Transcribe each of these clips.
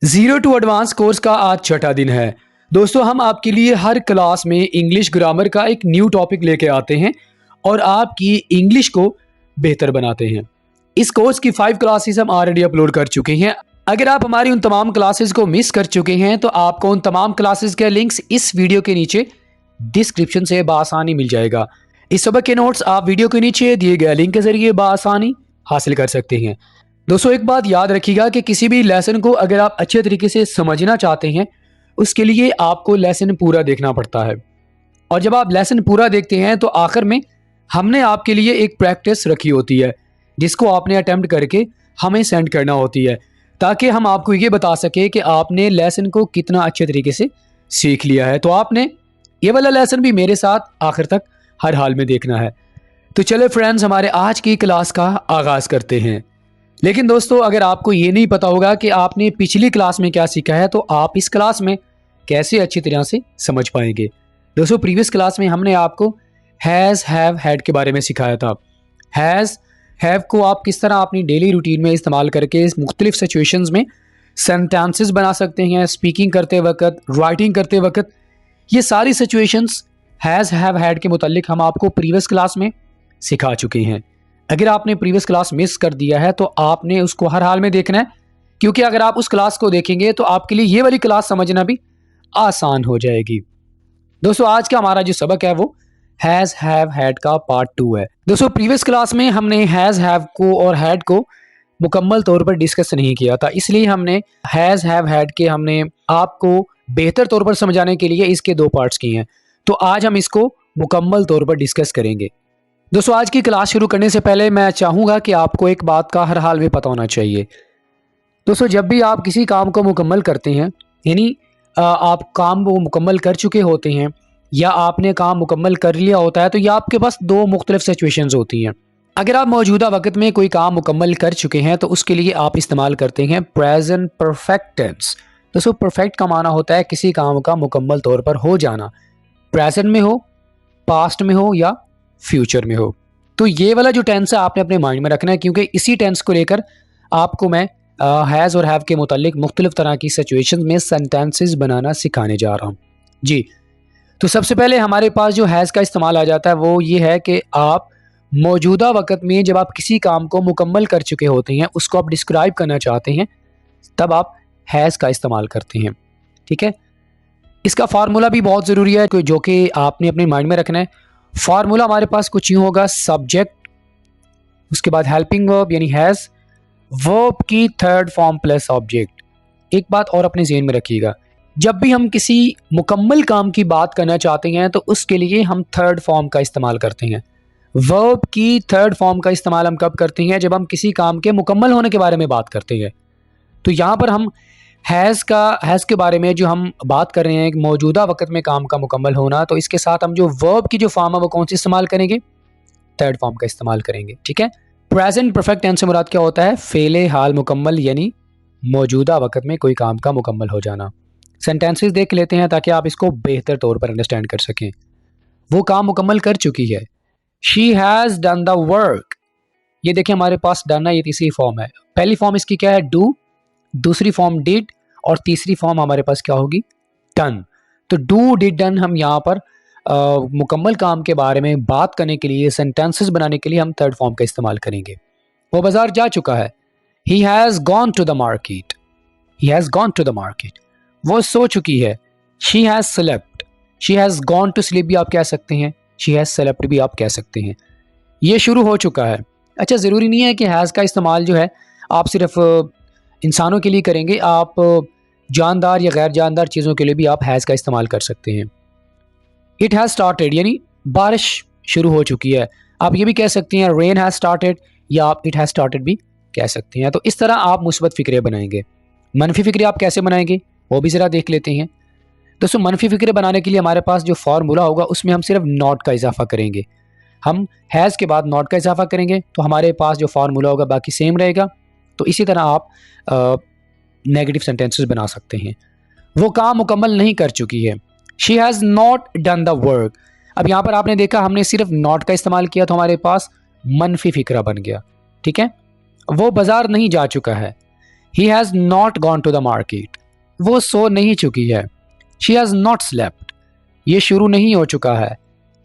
Zero to advance course का आज छठा दिन है। दोस्तों, हम आपके लिए हर क्लास में इंग्लिश ग्रामर का एक न्यू टॉपिक लेके आते हैं और आपकी इंग्लिश को बेहतर बनाते हैं। इस कोर्स की 5 क्लासेस हम ऑलरेडी अपलोड कर चुके हैं। अगर आप हमारी उन तमाम क्लासेस को मिस कर चुके हैं तो आपको उन तमाम क्लासेस के लिंक्स इस वीडियो के नीचे डिस्क्रिप्शन से बआसानी मिल जाएगा। इस सबक के नोट्स आप वीडियो के नीचे दिए गए लिंक के जरिए बआसानी हासिल कर सकते हैं। दोस्तों, एक बात याद रखिएगा कि किसी भी लेसन को अगर आप अच्छे तरीके से समझना चाहते हैं उसके लिए आपको लेसन पूरा देखना पड़ता है। और जब आप लेसन पूरा देखते हैं तो आखिर में हमने आपके लिए एक प्रैक्टिस रखी होती है जिसको आपने अटेम्प्ट करके हमें सेंड करना होती है, ताकि हम आपको ये बता सके कि आपने लेसन को कितना अच्छे तरीके से सीख लिया है। तो आपने ये वाला लेसन भी मेरे साथ आखिर तक हर हाल में देखना है। तो चले फ्रेंड्स, हमारे आज की क्लास का आगाज़ करते हैं। लेकिन दोस्तों, अगर आपको ये नहीं पता होगा कि आपने पिछली क्लास में क्या सीखा है तो आप इस क्लास में कैसे अच्छी तरह से समझ पाएंगे। दोस्तों, प्रीवियस क्लास में हमने आपको हैज़, हैव, हैड के बारे में सिखाया था। हैज़, हैव को आप किस तरह अपनी डेली रूटीन में इस्तेमाल करके इस मुख्तलिफ सिचुएशंस में सेंटेंसेस बना सकते हैं, स्पीकिंग करते वक्त, राइटिंग करते वक्त। ये सारी सिचुएशंस हैज़, हैव, हैड के मुतालिक हम आपको प्रीवियस क्लास में सिखा चुके हैं। अगर आपने प्रीवियस क्लास मिस कर दिया है तो आपने उसको हर हाल में देखना है, क्योंकि अगर आप उस क्लास को देखेंगे तो आपके लिए ये वाली क्लास समझना भी आसान हो जाएगी। दोस्तों, आज का हमारा जो सबक है वो हैज़, हैव, हैड का पार्ट 2 है। दोस्तों, प्रीवियस क्लास में हमने हैज़, हैव को और हैड को मुकम्मल तौर पर डिस्कस नहीं किया था, इसलिए हमने हैज़, हैव, हैड के हमने आपको बेहतर तौर पर समझाने के लिए इसके 2 पार्ट्स किए हैं। तो आज हम इसको मुकम्मल तौर पर डिस्कस करेंगे। दोस्तों, आज की क्लास शुरू करने से पहले मैं चाहूँगा कि आपको एक बात का हर हाल में पता होना चाहिए। दोस्तों, जब भी आप किसी काम को मुकम्मल करते हैं, यानी आप काम वो मुकम्मल कर चुके होते हैं या आपने काम मुकम्मल कर लिया होता है, तो ये आपके पास 2 मुख्तलिफ सिचुएशंस होती हैं। अगर आप मौजूदा वक्त में कोई काम मुकम्मल कर चुके हैं तो उसके लिए आप इस्तेमाल करते हैं प्रेजेंट परफेक्ट टेंस। दोस्तों, परफेक्ट का माना होता है किसी काम का मुकम्मल तौर पर हो जाना, प्रेजेंट में हो, पास्ट में हो या फ्यूचर में हो। तो ये वाला जो टेंस है आपने अपने माइंड में रखना है, क्योंकि इसी टेंस को लेकर आपको मैं हैज़ और हैव के मुतालिक मुख्तलिफ तरह की सिचुएशन में सेंटेंसेस बनाना सिखाने जा रहा हूँ जी। तो सबसे पहले हमारे पास जो हैज़ का इस्तेमाल आ जाता है वो ये है कि आप मौजूदा वक्त में जब आप किसी काम को मुकम्मल कर चुके होते हैं, उसको आप डिस्क्राइब करना चाहते हैं, तब आप हैज़ का इस्तेमाल करते हैं। ठीक है, इसका फार्मूला भी बहुत ज़रूरी है जो कि आपने अपने माइंड में रखना है। फार्मूला हमारे पास कुछ यूँ होगा: सब्जेक्ट, उसके बाद हेल्पिंग वर्ब यानी हैज़, वर्ब की थर्ड फॉर्म प्लस ऑब्जेक्ट। एक बात और अपने ज़हन में रखिएगा, जब भी हम किसी मुकम्मल काम की बात करना चाहते हैं तो उसके लिए हम थर्ड फॉर्म का इस्तेमाल करते हैं। वर्ब की थर्ड फॉर्म का इस्तेमाल हम कब करते हैं? जब हम किसी काम के मुकम्मल होने के बारे में बात करते हैं। तो यहाँ पर हम हैज़ के बारे में जो हम बात कर रहे हैं, मौजूदा वक्त में काम का मुकम्मल होना, तो इसके साथ हम जो वर्ब की जो फॉर्म है वो कौन सी इस्तेमाल करेंगे? थर्ड फॉर्म का इस्तेमाल करेंगे। ठीक है, प्रेजेंट परफेक्ट टेंस से मुराद क्या होता है? फेले हाल मुकम्मल, यानी मौजूदा वक्त में कोई काम का मुकम्मल हो जाना। सेंटेंसेस देख लेते हैं ताकि आप इसको बेहतर तौर पर अंडरस्टैंड कर सकें। वो काम मुकम्मल कर चुकी है, she has done the work. ये देखिए हमारे पास डन है, ये तीसरी फॉर्म है। पहली फॉर्म इसकी क्या है? डू, दूसरी फॉर्म डिड और तीसरी फॉर्म हमारे पास क्या होगी? डन। तो डू, डिड, डन हम यहाँ पर मुकम्मल काम के बारे में बात करने के लिए, सेंटेंसेस बनाने के लिए हम थर्ड फॉर्म का इस्तेमाल करेंगे। वो बाजार जा चुका है, he has gone to the market, he has gone to the market. वो सो चुकी है, she has slept, she has gone to sleep भी आप कह सकते हैं, शी हैज़ स्लेप्ट भी आप कह सकते हैं। ये शुरू हो चुका है। अच्छा, ज़रूरी नहीं है कि हैज़ का इस्तेमाल जो है आप सिर्फ इंसानों के लिए करेंगे, आप जानदार या गैर जानदार चीज़ों के लिए भी आप हैज़ का इस्तेमाल कर सकते हैं। इट हैज़ स्टार्टेड, यानी बारिश शुरू हो चुकी है, आप ये भी कह सकते हैं रेन हैज़ स्टार्टेड, या आप इट हैज़ स्टार्टेड भी कह सकते हैं। तो इस तरह आप मुस्बत फ़िक्रे बनाएंगे। मनफी फ़िक्रे आप कैसे बनाएंगे वो भी ज़रा देख लेते हैं। दोस्तों, मनफी फ़िक्रे बनाने के लिए हमारे पास जो फार्मूला होगा उसमें हम सिर्फ नॉट का इजाफा करेंगे। हम हैज़ के बाद नॉट का इजाफा करेंगे तो हमारे पास जो फार्मूला होगा बाकी सेम रहेगा। तो इसी तरह आप नेगेटिव सेंटेंसेस बना सकते हैं। वो काम मुकम्मल नहीं कर चुकी है, she has not done the work. अब यहाँ पर आपने देखा हमने सिर्फ नॉट का इस्तेमाल किया तो हमारे पास मनफी फ़िक्रा बन गया। ठीक है, वो बाज़ार नहीं जा चुका है, he has not gone to the market, वो सो नहीं चुकी है। शी हैज़ नॉट स्लेप्ट, ये शुरू नहीं हो चुका है।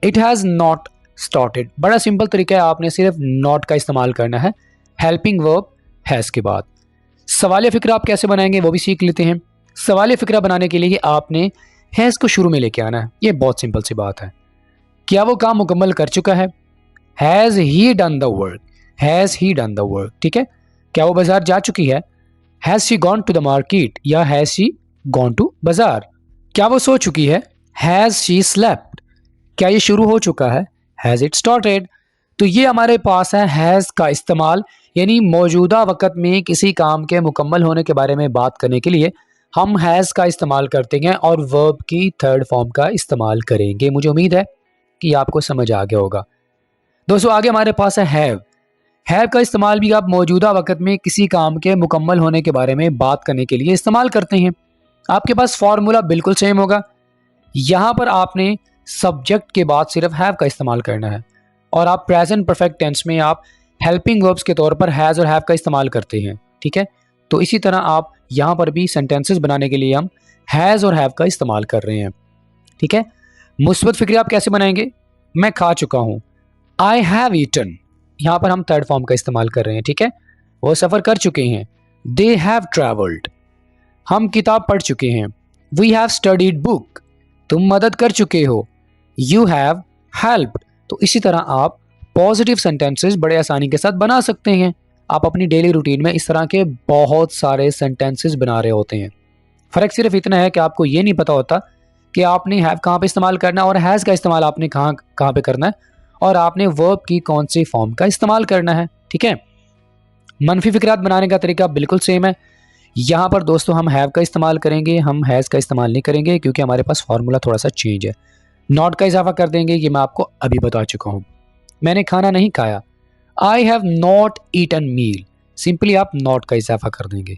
It has not started. बड़ा सिंपल तरीका है, आपने सिर्फ नॉट का इस्तेमाल करना है हेल्पिंग वर्ब हैज़ के बाद। सवालिया फ़िक्रा आप कैसे बनाएंगे वो भी सीख लेते हैं। सवालिया फ़िक्रा बनाने के लिए आपने हैज़ को शुरू में लेके आना है। ये बहुत सिंपल सी बात है। क्या वो काम मुकम्मल कर चुका है? Has he done the work, has he done the work. ठीक है, क्या वो बाजार जा चुकी है? Has she gone to the market या हैज़ शी गॉन टू बाजार। क्या वो सो चुकी है? Has she slept. क्या ये शुरू हो चुका है? Has it started. तो ये हमारे पास है हैज़ का इस्तेमाल, यानी मौजूदा वक़्त में किसी काम के मुकम्मल होने के बारे में बात करने के लिए हम हैज़ का इस्तेमाल करते हैं और वर्ब की थर्ड फॉर्म का इस्तेमाल करेंगे। मुझे उम्मीद है कि आपको समझ आ गया होगा। दोस्तों आगे हमारे पास है हैव। हैव का इस्तेमाल भी आप मौजूदा वक़्त में किसी काम के मुकम्मल होने के बारे में बात करने के लिए इस्तेमाल करते हैं। आपके पास फार्मूला बिल्कुल सेम होगा। यहाँ पर आपने सब्जेक्ट के बाद सिर्फ हैव का इस्तेमाल करना है और आप प्रेजेंट परफेक्ट टेंस में आप हेल्पिंग वर्ब्स के तौर पर हैज़ और हैव का इस्तेमाल करते हैं। ठीक है, तो इसी तरह आप यहाँ पर भी सेंटेंसेस बनाने के लिए हम हैज़ और हैव का इस्तेमाल कर रहे हैं। ठीक है, मुस्बत फिक्र आप कैसे बनाएंगे? मैं खा चुका हूँ, आई हैव ईटन। यहाँ पर हम थर्ड फॉर्म का इस्तेमाल कर रहे हैं। ठीक है, वो सफ़र कर चुके हैं, दे हैव ट्रैवल्ड। हम किताब पढ़ चुके हैं, वी हैव स्टडीड बुक। तुम मदद कर चुके हो, यू हैव हेल्प्ड। तो इसी तरह आप पॉजिटिव सेंटेंसेस बड़े आसानी के साथ बना सकते हैं। आप अपनी डेली रूटीन में इस तरह के बहुत सारे सेंटेंसेस बना रहे होते हैं। फ़र्क सिर्फ इतना है कि आपको ये नहीं पता होता कि आपने हैव कहाँ पे इस्तेमाल करना है और हैज़ का इस्तेमाल आपने कहाँ कहाँ पे करना है और आपने वर्ब की कौन सी फॉर्म का इस्तेमाल करना है। ठीक है, मनफी फिक्रात बनाने का तरीका बिल्कुल सेम है। यहाँ पर दोस्तों हम हैव का इस्तेमाल करेंगे, हम हैज़ का इस्तेमाल नहीं करेंगे क्योंकि हमारे पास फार्मूला थोड़ा सा चेंज है। नॉट का इजाफा कर देंगे, ये मैं आपको अभी बता चुका हूँ। मैंने खाना नहीं खाया, I have not eaten meal. Simply आप नॉट का इजाफा कर देंगे।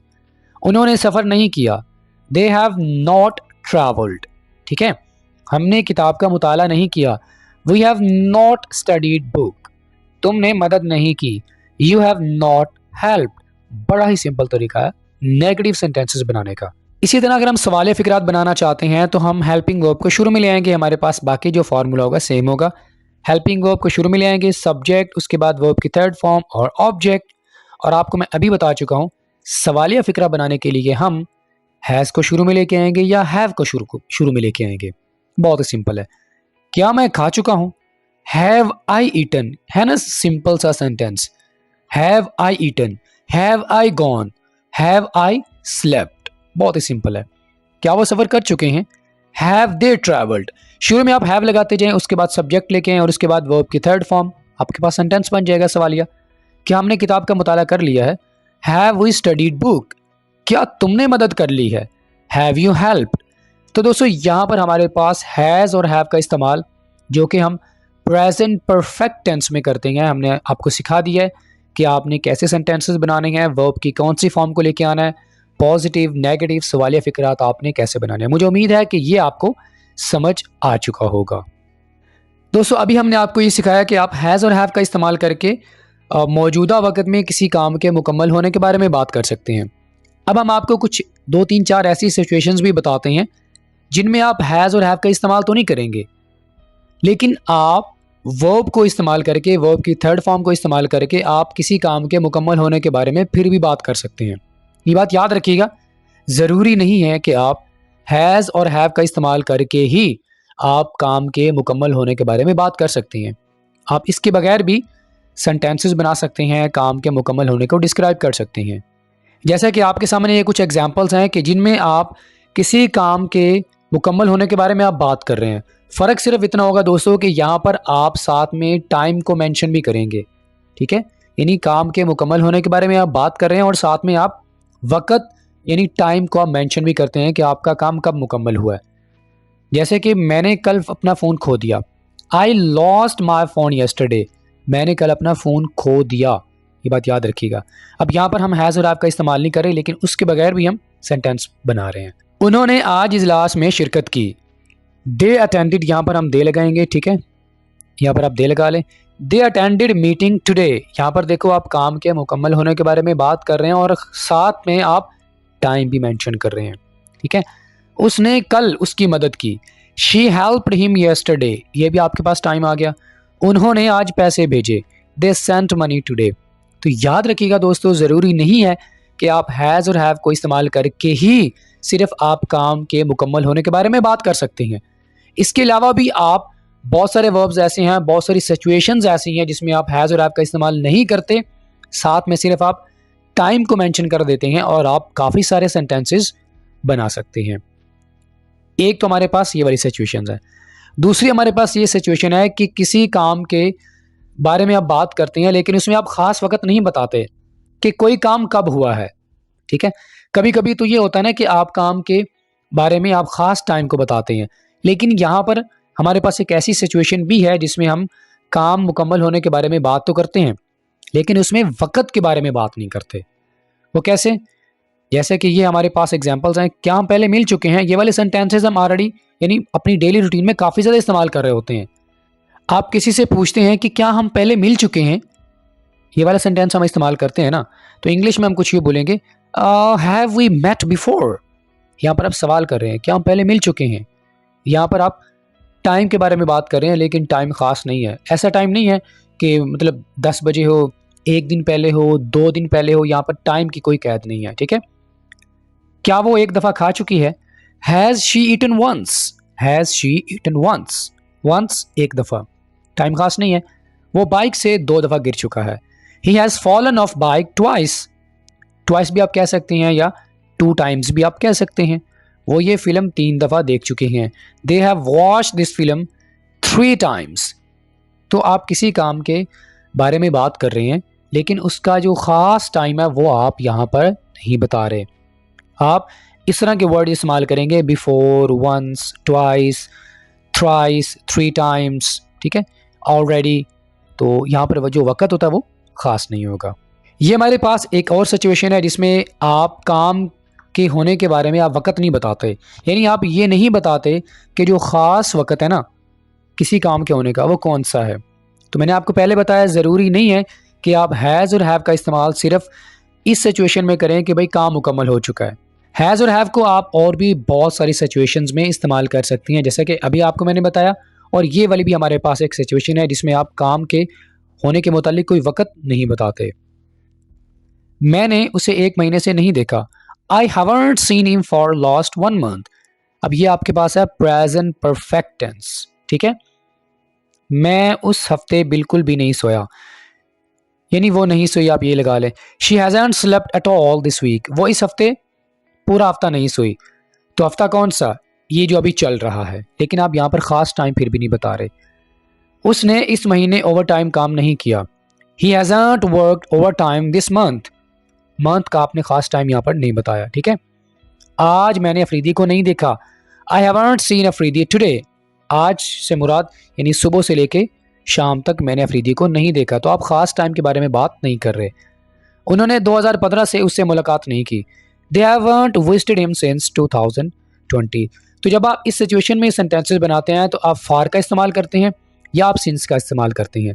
उन्होंने सफ़र नहीं किया, दे हैव नॉट ट्रैवल्ड। ठीक है, हमने किताब का मुताला नहीं किया, we have not studied book. तुमने मदद नहीं की, यू हैव नॉट हेल्प्ड। बड़ा ही सिंपल तरीका है नेगेटिव सेंटेंसेस बनाने का। इसी तरह अगर हम सवालिया फिक्रात बनाना चाहते हैं तो हम हेल्पिंग वर्ब को शुरू में ले आएंगे। हमारे पास बाकी जो फार्मूला होगा सेम होगा। हेल्पिंग वर्ब को शुरू में ले आएंगे, सब्जेक्ट, उसके बाद वर्ब की थर्ड फॉर्म और ऑब्जेक्ट। और आपको मैं अभी बता चुका हूँ सवालिया फिक्रा बनाने के लिए हम हैज़ को शुरू में लेके आएंगे या हैव को शुरू में लेके आएंगे। बहुत ही सिंपल है। क्या मैं खा चुका हूँ? हैव आई ईटन, है ना सिंपल सा sentence. Have I eaten, have I gone, have I slept. बहुत ही सिंपल है। क्या वो सफ़र कर चुके हैं? Have they travelled. शुरू में आप हैव लगाते जाएं, उसके बाद सब्जेक्ट लेके आएं और उसके बाद वर्ब की थर्ड फॉर्म, आपके पास सेंटेंस बन जाएगा सवालिया। क्या हमने किताब का मुताला कर लिया है? Have we studied book. क्या तुमने मदद कर ली है? Have you helped. तो दोस्तों यहाँ पर हमारे पास हैज़ और हैव का इस्तेमाल जो कि हम प्रेजेंट परफेक्ट टेंस में करते हैं, हमने आपको सिखा दिया है कि आपने कैसे सेंटेंसेस बनाने हैं, वर्ब की कौन सी फॉर्म को लेके आना है, पॉजिटिव नेगेटिव सवालिया फिक्रात आपने कैसे बनाने हैं। मुझे उम्मीद है कि ये आपको समझ आ चुका होगा। दोस्तों अभी हमने आपको ये सिखाया कि आप हैज़ और हैव का इस्तेमाल करके मौजूदा वक्त में किसी काम के मुकम्मल होने के बारे में बात कर सकते हैं। अब हम आपको कुछ 2-3-4 ऐसी सिचुएशंस भी बताते हैं जिनमें आप हैज़ और हैव का इस्तेमाल तो नहीं करेंगे, लेकिन आप वर्ब को इस्तेमाल करके, वर्ब की थर्ड फॉर्म को इस्तेमाल करके आप किसी काम के मुकम्मल होने के बारे में फिर भी बात कर सकते हैं। ये बात याद रखिएगा, ज़रूरी नहीं है कि आप हैज़ और हैव का इस्तेमाल करके ही आप काम के मुकम्मल होने के बारे में बात कर सकते हैं। आप इसके बगैर भी सेंटेंसेस बना सकते हैं, काम के मुकम्मल होने को डिस्क्राइब कर सकते हैं। जैसा कि आपके सामने ये कुछ एग्जांपल्स हैं कि जिनमें आप किसी काम के मुकम्मल होने के बारे में आप बात कर रहे हैं। फ़र्क सिर्फ इतना होगा दोस्तों कि यहाँ पर आप साथ में टाइम को मेंशन भी करेंगे। ठीक है, यानी काम के मुकम्मल होने के बारे में आप बात कर रहे हैं और साथ में आप वक़्त यानी टाइम को आप मेंशन भी करते हैं कि आपका काम कब मुकम्मल हुआ है। जैसे कि मैंने कल अपना फ़ोन खो दिया, I lost my phone yesterday. मैंने कल अपना फ़ोन खो दिया, ये बात याद रखिएगा। अब यहाँ पर हम हैज़ और हैव का इस्तेमाल नहीं कर रहे, लेकिन उसके बगैर भी हम सेंटेंस बना रहे हैं। उन्होंने आज इजलास में शिरकत की, दे अटेंडेड। यहाँ पर हम दे लगाएंगे। ठीक है, यहाँ पर आप दे लगा लें। They attended meeting today. यहाँ पर देखो आप काम के मुकम्मल होने के बारे में बात कर रहे हैं और साथ में आप टाइम भी मेंशन कर रहे हैं, ठीक है। उसने कल उसकी मदद की। शी हेल्प्ड हिम यस्टरडे, ये भी आपके पास टाइम आ गया। उन्होंने आज पैसे भेजे। They sent money today. तो याद रखिएगा दोस्तों, ज़रूरी नहीं है कि आप हैज़ और हैव को इस्तेमाल करके ही सिर्फ आप काम के मुकम्मल होने के बारे में बात कर सकते हैं। इसके अलावा भी आप बहुत सारे वर्ब्स ऐसे हैं, बहुत सारी सिचुएशंस ऐसी हैं जिसमें आप हैज़ और हैव का इस्तेमाल नहीं करते, साथ में सिर्फ आप टाइम को मेंशन कर देते हैं और आप काफ़ी सारे सेंटेंसेस बना सकते हैं। एक तो हमारे पास ये वाली सिचुएशंस है। दूसरी हमारे पास ये सिचुएशन है कि किसी काम के बारे में आप बात करते हैं लेकिन उसमें आप ख़ास वक़्त नहीं बताते कि कोई काम कब हुआ है, ठीक है। कभी कभी तो ये होता है ना कि आप काम के बारे में आप ख़ास टाइम को बताते हैं, लेकिन यहाँ पर हमारे पास एक ऐसी सिचुएशन भी है जिसमें हम काम मुकम्मल होने के बारे में बात तो करते हैं लेकिन उसमें वक़्त के बारे में बात नहीं करते। वो कैसे? जैसे कि ये हमारे पास एग्जांपल्स हैं, क्या हम पहले मिल चुके हैं। ये वाले सेंटेंसेस हम ऑलरेडी यानी अपनी डेली रूटीन में काफ़ी ज़्यादा इस्तेमाल कर रहे होते हैं। आप किसी से पूछते हैं कि क्या हम पहले मिल चुके हैं, ये वाला सेंटेंस हम इस्तेमाल करते हैं ना, तो इंग्लिश में हम कुछ ये बोलेंगे, हैव वी मेट बिफोर। यहाँ पर आप सवाल कर रहे हैं, क्या हम पहले मिल चुके हैं। यहाँ पर आप टाइम के बारे में बात कर रहे हैं लेकिन टाइम ख़ास नहीं है। ऐसा टाइम नहीं है कि मतलब 10 बजे हो, 1 दिन पहले हो, 2 दिन पहले हो, यहाँ पर टाइम की कोई कैद नहीं है, ठीक है। क्या वो एक दफ़ा खा चुकी है? Has she eaten once. Has she eaten once. Once एक दफ़ा, टाइम खास नहीं है। वो बाइक से 2 दफ़ा गिर चुका है। He has fallen of bike twice. Twice भी आप कह सकते हैं या 2 टाइम्स भी आप कह सकते हैं। वो ये फिल्म 3 दफ़ा देख चुके हैं। They have watch this film 3 times. तो आप किसी काम के बारे में बात कर रहे हैं लेकिन उसका जो ख़ास टाइम है वो आप यहाँ पर नहीं बता रहे। आप इस तरह के वर्ड इस्तेमाल करेंगे, before, once, twice, thrice, 3 times, ठीक है, ऑलरेडी। तो यहाँ पर वो जो वक़्त होता है वो ख़ास नहीं होगा। ये हमारे पास एक और सिचुएशन है जिसमें आप काम के होने के बारे में आप वक़्त नहीं बताते, यानी आप ये नहीं बताते कि जो ख़ास वक़्त है ना किसी काम के होने का वो कौन सा है। तो मैंने आपको पहले बताया, ज़रूरी नहीं है कि आप हैज़ और हैव का इस्तेमाल सिर्फ इस सिचुएशन में करें कि भाई काम मुकम्मल हो चुका है। हैज़ और हैव को आप और भी बहुत सारी सिचुएशंस में इस्तेमाल कर सकती हैं, जैसे कि अभी आपको मैंने बताया। और ये वाली भी हमारे पास एक सिचुएशन है जिसमें आप काम के होने के मुतालिक कोई वक़्त नहीं बताते। मैंने उसे 1 महीने से नहीं देखा। I haven't seen him for last 1 month. अब ये आपके पास है प्रेजेंट परफेक्ट टेंस, ठीक है। मैं उस हफ्ते बिल्कुल भी नहीं सोया, यानी वो नहीं सोई, आप ये लगा लें। She hasn't slept at all this week. वो इस हफ्ते पूरा हफ्ता नहीं सोई। तो हफ्ता कौन सा? ये जो अभी चल रहा है, लेकिन आप यहाँ पर ख़ास टाइम फिर भी नहीं बता रहे। उसने इस महीने ओवर टाइम काम नहीं किया। He hasn't worked over time this month. Month का आपने ख़ास टाइम यहाँ पर नहीं बताया, ठीक है। आज मैंने अफरीदी को नहीं देखा। I haven't seen Afridi today. आज से मुराद यानी सुबह से लेके शाम तक मैंने अफरीदी को नहीं देखा। तो आप ख़ास टाइम के बारे में बात नहीं कर रहे। उन्होंने 2015 से उससे मुलाकात नहीं की। They haven't visited him since 2020। तो जब आप इस सिचुएशन में सेंटेंसेस बनाते हैं तो आप फॉर का इस्तेमाल करते हैं या आप सिंस का इस्तेमाल करते हैं।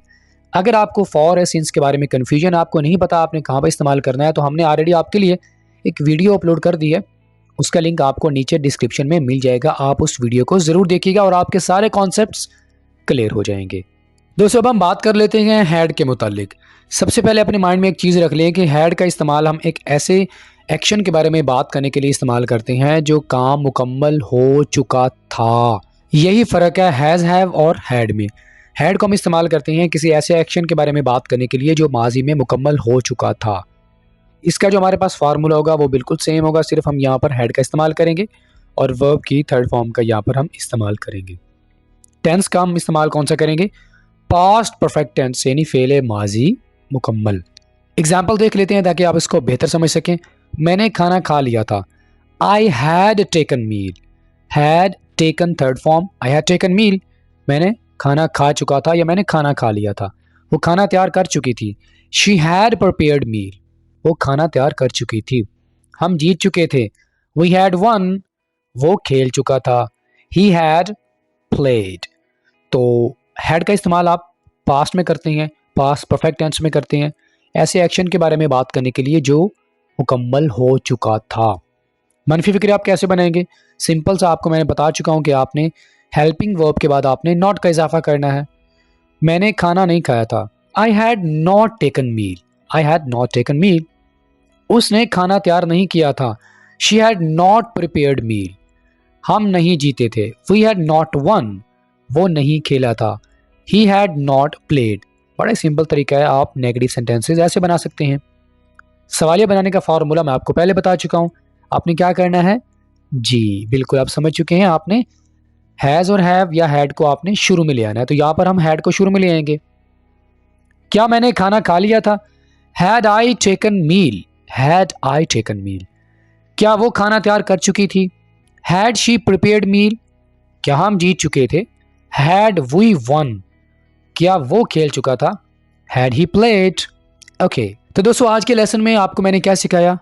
अगर आपको फॉर या सिंस के बारे में कन्फ्यूजन, आपको नहीं पता आपने कहाँ पर इस्तेमाल करना है, तो हमने ऑलरेडी आपके लिए एक वीडियो अपलोड कर दी है। उसका लिंक आपको नीचे डिस्क्रिप्शन में मिल जाएगा। आप उस वीडियो को ज़रूर देखिएगा और आपके सारे कॉन्सेप्ट्स क्लियर हो जाएंगे। दोस्तों अब हम बात कर लेते हैं हैड के मुतालिक। सबसे पहले अपने माइंड में एक चीज़ रख लें कि हैड का इस्तेमाल हम एक ऐसे एक्शन के बारे में बात करने के लिए इस्तेमाल करते हैं जो काम मुकम्मल हो चुका था। यही फ़र्क है हैज़, हैव और हैड में। हैड को हम इस्तेमाल करते हैं किसी ऐसे एक्शन के बारे में बात करने के लिए जो माजी में मुकम्मल हो चुका था। इसका जो हमारे पास फार्मूला होगा वो बिल्कुल सेम होगा, सिर्फ हम यहाँ पर हैड का इस्तेमाल करेंगे और वर्ब की थर्ड फॉर्म का यहाँ पर हम इस्तेमाल करेंगे। टेंस का हम इस्तेमाल कौन सा करेंगे? पास्ट परफेक्ट टेंस यानी फेल माजी मुकम्मल। एग्जाम्पल देख लेते हैं ताकि आप इसको बेहतर समझ सकें। मैंने खाना खा लिया था। I had taken meal. Had taken third form, I had taken meal. मैंने खाना खा चुका था या मैंने खाना खा लिया था। वो खाना तैयार कर चुकी थी। शी हैड प्रिपेयर्ड मील। वो खाना तैयार कर चुकी थी। हम जीत चुके थे। We had won. वो खेल चुका था। He had played. तो हैड का इस्तेमाल आप पास्ट में करते हैं, पास्ट परफेक्ट टेंस में करते हैं, ऐसे एक्शन के बारे में बात करने के लिए जो मुकम्मल हो चुका था। मनफी फिक्र आप कैसे बनाएंगे? सिंपल सा आपको मैंने बता चुका हूँ कि आपने हेल्पिंग वर्ब के बाद आपने नॉट का इजाफा करना है। मैंने खाना नहीं खाया था, I had not taken meal, I had not taken meal. उसने खाना तैयार नहीं किया था, she had not prepared meal. हम नहीं जीते थे, वी हैड नॉट वन, वो नहीं खेला था, ही हैड नॉट प्लेड। बड़ा सिंपल तरीका है, आप नेगेटिव सेंटेंसेस ऐसे बना सकते हैं। सवालिया बनाने का फार्मूला मैं आपको पहले बता चुका हूँ। आपने क्या करना है जी, बिल्कुल आप समझ चुके हैं। आपने हैज़ और हैव या हैड को आपने शुरू में ले आना है, तो यहाँ पर हम हैड को शुरू में ले आएंगे। क्या मैंने खाना खा लिया था? Had I taken meal, had I taken meal. क्या वो खाना तैयार कर चुकी थी? Had she prepared meal. क्या हम जीत चुके थे? Had we won. क्या वो खेल चुका था? Had he played. ओके, तो दोस्तों आज के लेसन में आपको मैंने क्या सिखाया?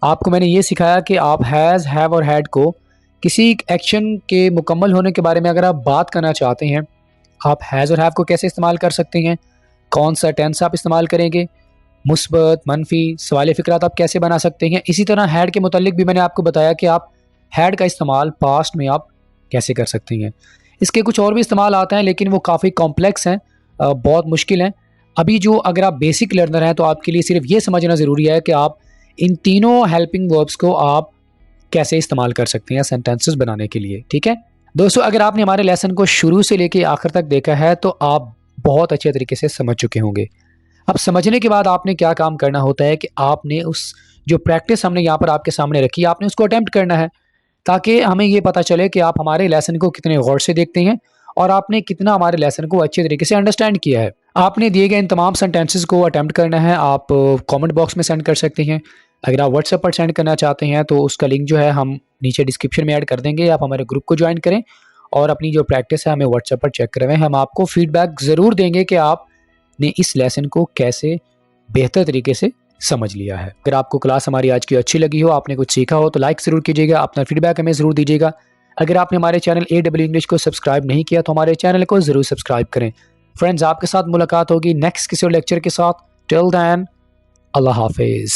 आपको मैंने ये सिखाया कि आप हैज़, हैव और हैड को किसी एक्शन के मुकम्मल होने के बारे में अगर आप बात करना चाहते हैं, आप हैज़ और हैव को कैसे इस्तेमाल कर सकते हैं, कौन सा टेंस आप इस्तेमाल करेंगे, मुस्बत, मनफी, सवाल फ़िक्रात आप कैसे बना सकते हैं। इसी तरह हैड के मुतालिक भी मैंने आपको बताया कि आप हैड का इस्तेमाल पास्ट में आप कैसे कर सकते हैं। इसके कुछ और भी इस्तेमाल आते हैं लेकिन वो काफ़ी कॉम्प्लेक्स हैं, बहुत मुश्किल हैं। अभी जो अगर आप बेसिक लर्नर हैं तो आपके लिए सिर्फ ये समझना ज़रूरी है कि आप इन तीनों हेल्पिंग वर्ब्स को आप कैसे इस्तेमाल कर सकते हैं सेंटेंसेस बनाने के लिए। ठीक है दोस्तों, अगर आपने हमारे लेसन को शुरू से लेकर आखिर तक देखा है तो आप बहुत अच्छे तरीके से समझ चुके होंगे। अब समझने के बाद आपने क्या काम करना होता है कि आपने उस जो प्रैक्टिस हमने यहाँ पर आपके सामने रखी है आपने उसको अटेम्प्ट करना है, ताकि हमें ये पता चले कि आप हमारे लेसन को कितने गौर से देखते हैं और आपने कितना हमारे लेसन को अच्छे तरीके से अंडरस्टैंड किया है। आपने दिए गए इन तमाम सेंटेंसेस को अटेम्प्ट करना है। आप कमेंट बॉक्स में सेंड कर सकते हैं। अगर आप व्हाट्सएप पर सेंड करना चाहते हैं तो उसका लिंक जो है हम नीचे डिस्क्रिप्शन में ऐड कर देंगे। आप हमारे ग्रुप को ज्वाइन करें और अपनी जो प्रैक्टिस है हमें व्हाट्सएप पर चेक करवाएं। हम आपको फीडबैक ज़रूर देंगे कि आपने इस लेसन को कैसे बेहतर तरीके से समझ लिया है। अगर आपको क्लास हमारी आज की अच्छी लगी हो, आपने कुछ सीखा हो तो लाइक ज़रूर कीजिएगा, अपना फीडबैक हमें ज़रूर दीजिएगा। अगर आपने हमारे चैनल AW इंग्लिश को सब्सक्राइब नहीं किया तो हमारे चैनल को ज़रूर सब्सक्राइब करें। फ्रेंड्स, आपके साथ मुलाकात होगी नेक्स्ट किसी और लेक्चर के साथ। टिल देन, अल्लाह हाफिज़।